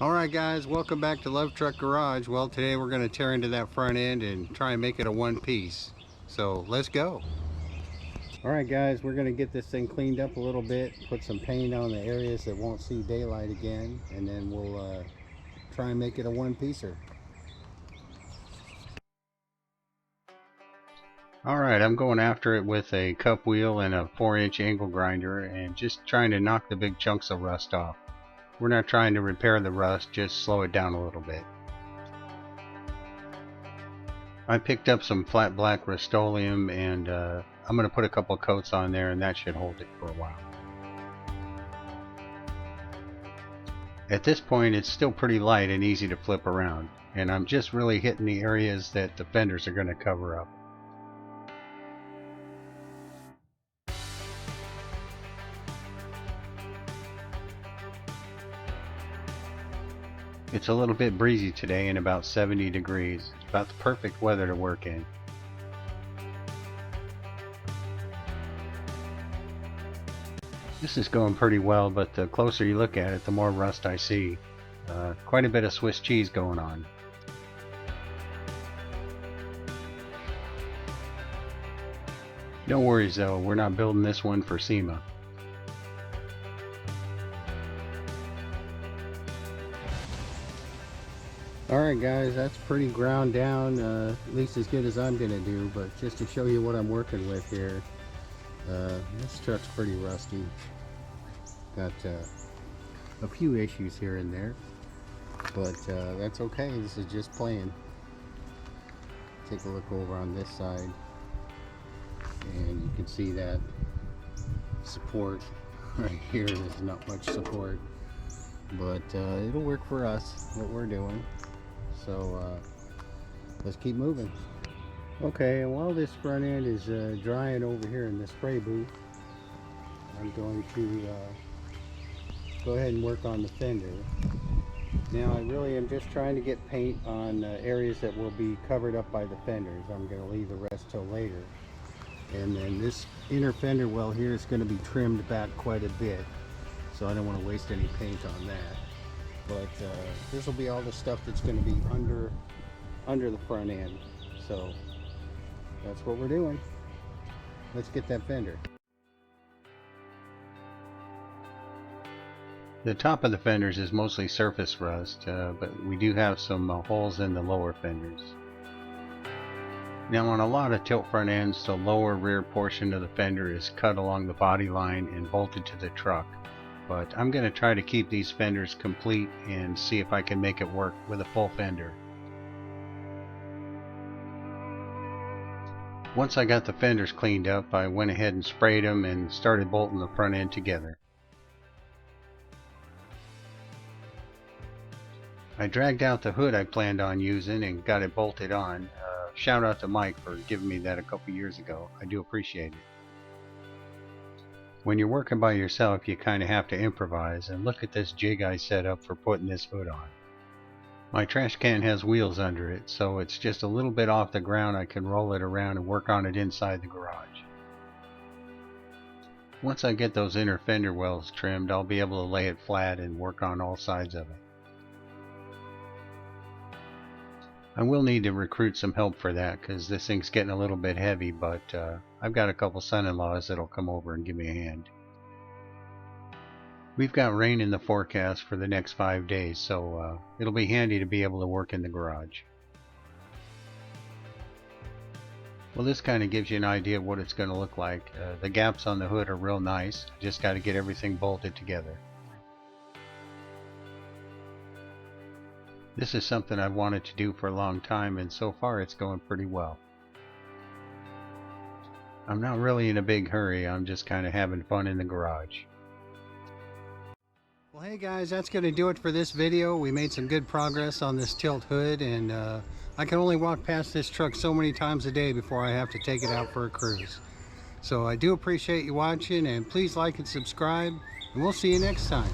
Alright guys, welcome back to Love Truck Garage. Well, today we're going to tear into that front end and try and make it a one piece. So let's go. Alright guys, we're going to get this thing cleaned up a little bit, put some paint on the areas that won't see daylight again, and then we'll try and make it a one piecer. Alright, I'm going after it with a cup wheel and a 4-inch angle grinder and just trying to knock the big chunks of rust off. We're not trying to repair the rust, just slow it down a little bit. I picked up some flat black Rust-Oleum and I'm going to put a couple coats on there and that should hold it for a while. At this point it's still pretty light and easy to flip around, and I'm just really hitting the areas that the fenders are going to cover up. It's a little bit breezy today and about 70 degrees. It's about the perfect weather to work in. This is going pretty well, but the closer you look at it, the more rust I see. Quite a bit of Swiss cheese going on. No worries though, we're not building this one for SEMA. Alright guys, that's pretty ground down, at least as good as I'm going to do, but just to show you what I'm working with here, this truck's pretty rusty. Got a few issues here and there, but that's okay, this is just playing. Take a look over on this side, and you can see that support right here. There's not much support, but it'll work for us, what we're doing. So let's keep moving. Okay, and while this front end is drying over here in the spray booth, I'm going to go ahead and work on the fender. Now I really am just trying to get paint on areas that will be covered up by the fenders. I'm going to leave the rest till later. And then this inner fender well here is going to be trimmed back quite a bit, so I don't want to waste any paint on that. But this will be all the stuff that's going to be under the front end. So that's what we're doing. Let's get that fender. The top of the fenders is mostly surface rust, but we do have some holes in the lower fenders. Now on a lot of tilt front ends, the lower rear portion of the fender is cut along the body line and bolted to the truck. But I'm going to try to keep these fenders complete and see if I can make it work with a full fender. Once I got the fenders cleaned up, I went ahead and sprayed them and started bolting the front end together. I dragged out the hood I planned on using and got it bolted on. Shout out to Mike for giving me that a couple years ago. I do appreciate it. When you're working by yourself, you kind of have to improvise, and look at this jig I set up for putting this hood on. My trash can has wheels under it, so it's just a little bit off the ground. I can roll it around and work on it inside the garage. Once I get those inner fender wells trimmed, I'll be able to lay it flat and work on all sides of it. I will need to recruit some help for that because this thing's getting a little bit heavy, but I've got a couple son-in-laws that'll come over and give me a hand. We've got rain in the forecast for the next 5 days, so it'll be handy to be able to work in the garage. Well, this kind of gives you an idea of what it's going to look like. The gaps on the hood are real nice. Just got to get everything bolted together. This is something I've wanted to do for a long time, and so far it's going pretty well. I'm not really in a big hurry, I'm just kind of having fun in the garage. Well, hey guys, that's going to do it for this video. We made some good progress on this tilt hood, and I can only walk past this truck so many times a day before I have to take it out for a cruise. So I do appreciate you watching, and please like and subscribe, and we'll see you next time.